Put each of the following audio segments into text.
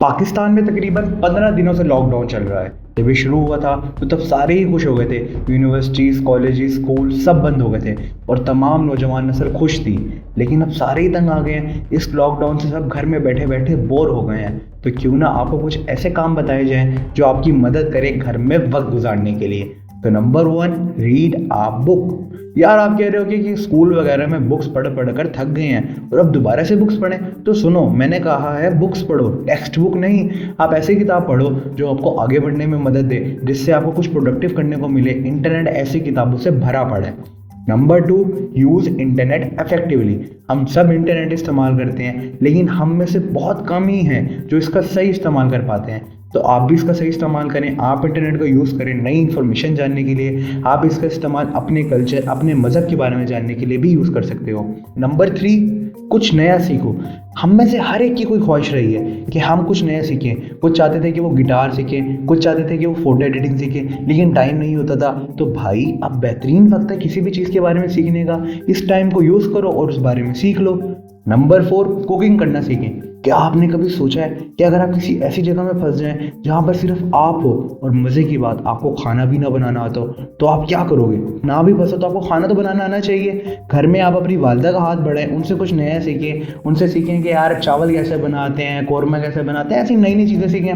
पाकिस्तान में तकरीबन 15 दिनों से लॉकडाउन चल रहा है। जब ये शुरू हुआ था तो तब सारे ही खुश हो गए थे। यूनिवर्सिटीज़, कॉलेजेस, स्कूल सब बंद हो गए थे और तमाम नौजवान नस्ल खुश थी। लेकिन अब सारे ही तंग आ गए हैं। इस लॉकडाउन से सब घर में बैठे बैठे बोर हो गए हैं। तो क्यों ना आपको कुछ ऐसे काम बताए जाएं जो आपकी मदद करें घर में वक्त गुजारने के लिए। तो नंबर 1, रीड अ बुक। यार आप कह रहे हो कि स्कूल वगैरह में बुक्स पढ़ पढ़ कर थक गए हैं और अब दोबारा से बुक्स पढ़ें। तो सुनो, मैंने कहा है बुक्स पढ़ो, टेक्स्ट बुक नहीं। आप ऐसी किताब पढ़ो जो आपको आगे बढ़ने में मदद दे, जिससे आपको कुछ प्रोडक्टिव करने को मिले। इंटरनेट ऐसी किताबों से भरा पड़ा है। Number 2, use internet effectively. हम सब इंटरनेट इस्तेमाल करते हैं, लेकिन हम में से बहुत कम ही हैं जो इसका सही इस्तेमाल कर पाते हैं। तो आप भी इसका सही इस्तेमाल करें। आप इंटरनेट का यूज़ करें नई इन्फॉर्मेशन जानने के लिए। आप इसका इस्तेमाल अपने कल्चर, अपने मज़हब के बारे में जानने के लिए भी यूज़ कर सकते हो। नंबर 3, कुछ नया सीखो। हम में से हर एक की कोई ख्वाहिश रही है कि हम कुछ नया सीखें। कुछ चाहते थे कि वो गिटार सीखें, कुछ चाहते थे कि वो फोटो एडिटिंग सीखें, लेकिन टाइम नहीं होता था। तो भाई अब बेहतरीन वक्त है किसी भी चीज़ के बारे में सीखने का। इस टाइम को यूज़ करो और उस बारे में सीख लो। नंबर 4, कुकिंग करना सीखें। क्या आपने कभी सोचा है कि अगर आप किसी ऐसी जगह में फंस जाएं जहाँ पर सिर्फ आप हो और मज़े की बात आपको खाना भी ना बनाना आता हो, तो आप क्या करोगे? ना भी फंसो तो आपको खाना तो बनाना आना चाहिए। घर में आप अपनी वालदा का हाथ बढ़ाएं, उनसे कुछ नया सीखें। उनसे सीखें कि यार चावल कैसे बनाते हैं, कौरमा कैसे बनाते हैं, ऐसी नई नई चीज़ें सीखें।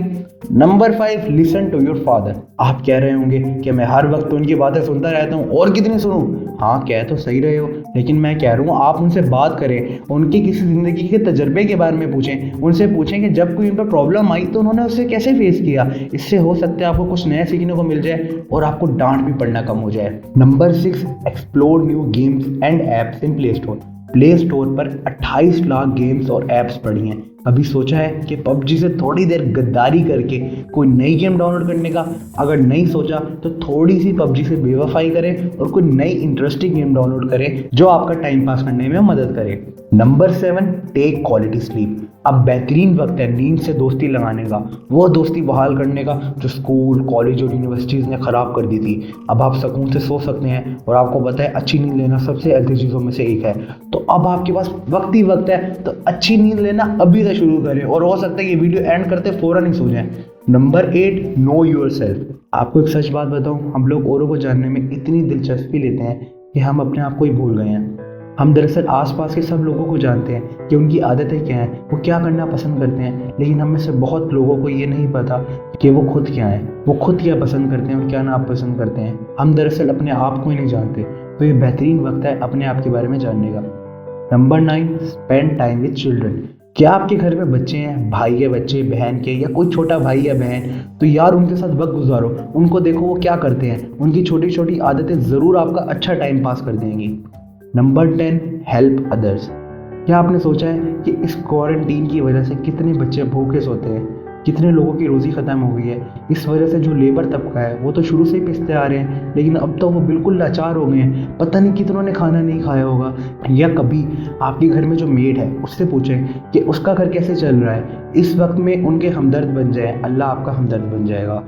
Number 5, listen to your father. आप कह रहे होंगे कि मैं हर वक्त तो उनकी बातें सुनता रहता हूँ, और कितनी सुनूं? हाँ, कह तो सही रहे हो, लेकिन मैं कह रहा हूँ आप उनसे बात करें, उनकी किसी ज़िंदगी के तजर्बे के बारे में पूछें। उनसे पूछें कि जब कोई उन पर प्रॉब्लम आई तो उन्होंने उससे कैसे फेस किया। इससे हो सकता है आपको कुछ नया सीखने को मिल जाए और आपको डांट भी पड़ना कम हो जाए। Number 6, explore new games and apps in play store. Play store पर 28 लाख गेम्स और ऐप्स पड़ी हैं। कभी सोचा है कि पबजी से थोड़ी देर गद्दारी करके कोई नई गेम डाउनलोड करने का? अगर नहीं सोचा तो थोड़ी सी पबजी से बेवफाई करें और कोई नई इंटरेस्टिंग गेम डाउनलोड करें जो आपका टाइम पास करने में मदद करे। Number 7, take quality sleep. अब बेहतरीन वक्त है नींद से दोस्ती लगाने का, वो दोस्ती बहाल करने का जो स्कूल, कॉलेज और यूनिवर्सिटीज़ ने ख़राब कर दी थी। अब आप सुकून से सो सकते हैं और आपको पता है अच्छी नींद लेना सबसे हेल्थी चीज़ों में से एक है। तो अब आपके पास वक्त ही वक्त है, तो अच्छी नींद लेना अभी से शुरू करें और हो सकता है ये वीडियो एंड करते फ़ौरन ही सो जाएं। Number 8, know your self. आपको एक सच बात बताऊं, हम लोग औरों को जानने में इतनी दिलचस्पी लेते हैं कि हम अपने आप को ही भूल गए हैं। हम दरअसल आसपास के सब लोगों को जानते हैं कि उनकी आदतें क्या हैं, वो क्या करना पसंद करते हैं, लेकिन हम में से बहुत लोगों को ये नहीं पता कि वो खुद क्या हैं, वो खुद क्या पसंद करते हैं और क्या नापसंद करते हैं। हम दरअसल अपने आप को ही नहीं जानते। तो ये बेहतरीन वक्त है अपने आप के बारे में जानने का। Number 9, spend time with children. क्या आपके घर में बच्चे हैं, भाई के बच्चे, बहन के, या कोई छोटा भाई या बहन? तो यार उनके साथ वक्त गुजारो, उनको देखो वो क्या करते हैं। उनकी छोटी छोटी आदतें ज़रूर आपका अच्छा टाइम पास कर देंगी। Number 10, help others. क्या आपने सोचा है कि इस क्वारंटीन की वजह से कितने बच्चे भूखे सोते हैं, कितने लोगों की रोज़ी ख़त्म हो गई है? इस वजह से जो लेबर तबका है वो तो शुरू से ही पिसते आ रहे हैं, लेकिन अब तो वो बिल्कुल लाचार हो गए हैं। पता नहीं कितनों ने खाना नहीं खाया होगा। या कभी आपके घर में जो मेड है उससे पूछें कि उसका घर कैसे चल रहा है। इस वक्त में उनके हमदर्द बन जाए, अल्लाह आपका हमदर्द बन जाएगा।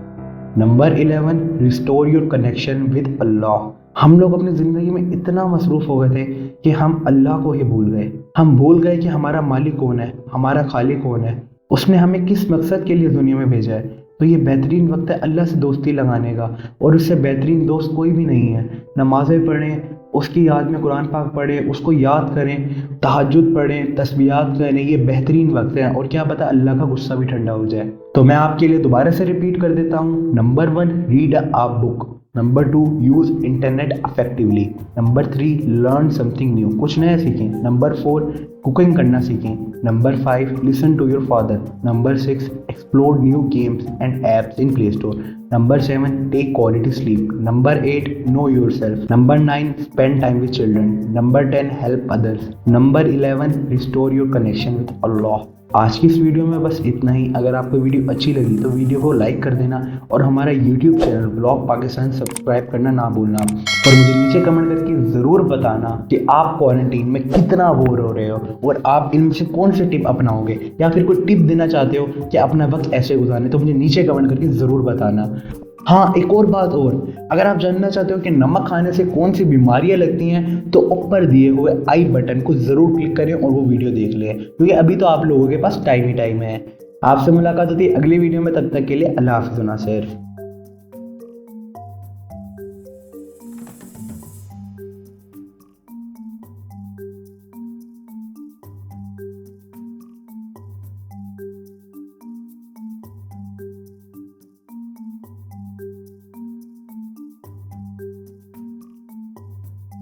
Number 11, restore your connection with Allah. हम लोग अपनी ज़िंदगी में इतना मसरूफ़ हो गए थे कि हम अल्लाह को ही भूल गए। हम भूल गए कि हमारा मालिक कौन है, हमारा खालिक कौन है, उसने हमें किस मकसद के लिए दुनिया में भेजा है। तो ये बेहतरीन वक्त है अल्लाह से दोस्ती लगाने का, और उससे बेहतरीन दोस्त कोई भी नहीं है। नमाज़ें पढ़ें, उसकी याद में कुरान पाक पढ़ें, उसको याद करें, तहज्जुद पढ़ें, तस्बीहात करें। ये बेहतरीन वक्त है और क्या पता अल्लाह का गुस्सा भी ठंडा हो जाए। तो मैं आपके लिए दोबारा से रिपीट कर देता हूँ। Number 1, read a book. Number 2, use internet effectively. Number 3, learn something new, कुछ नया सीखें। नंबर 4, कुकिंग करना सीखें। Number 5, listen to your father. Number 6, explore new games and apps in play store. Number 7, take quality sleep. Number 8, know yourself. Number 9, spend time with children. Number 10, help others. Number 11, restore your connection with अल्लाह। आज की इस video में बस इतना ही। अगर आपको video अच्छी लगी तो वीडियो को लाइक कर देना और हमारा YouTube channel vlog Pakistan subscribe करना ना भूलना। और मुझे नीचे कमेंट करके ज़रूर बताना कि आप क्वारंटीन में कितना बोर हो रहे हो और आप इनमें से कौन सी टिप अपनाओगे, या फिर कोई टिप देना चाहते हो कि अपना वक्त ऐसे गुजारने, तो मुझे नीचे कमेंट करके ज़रूर बताना। हाँ, एक और बात और, अगर आप जानना चाहते हो कि नमक खाने से कौन सी बीमारियां लगती हैं तो ऊपर दिए हुए आई बटन को ज़रूर क्लिक करें और वो वीडियो देख लें, क्योंकि अभी तो आप लोगों के पास टाइम ही टाइम है। आपसे मुलाकात होती है अगली वीडियो में, तब तक के लिए अल्लाह हाफिज़ नासिर।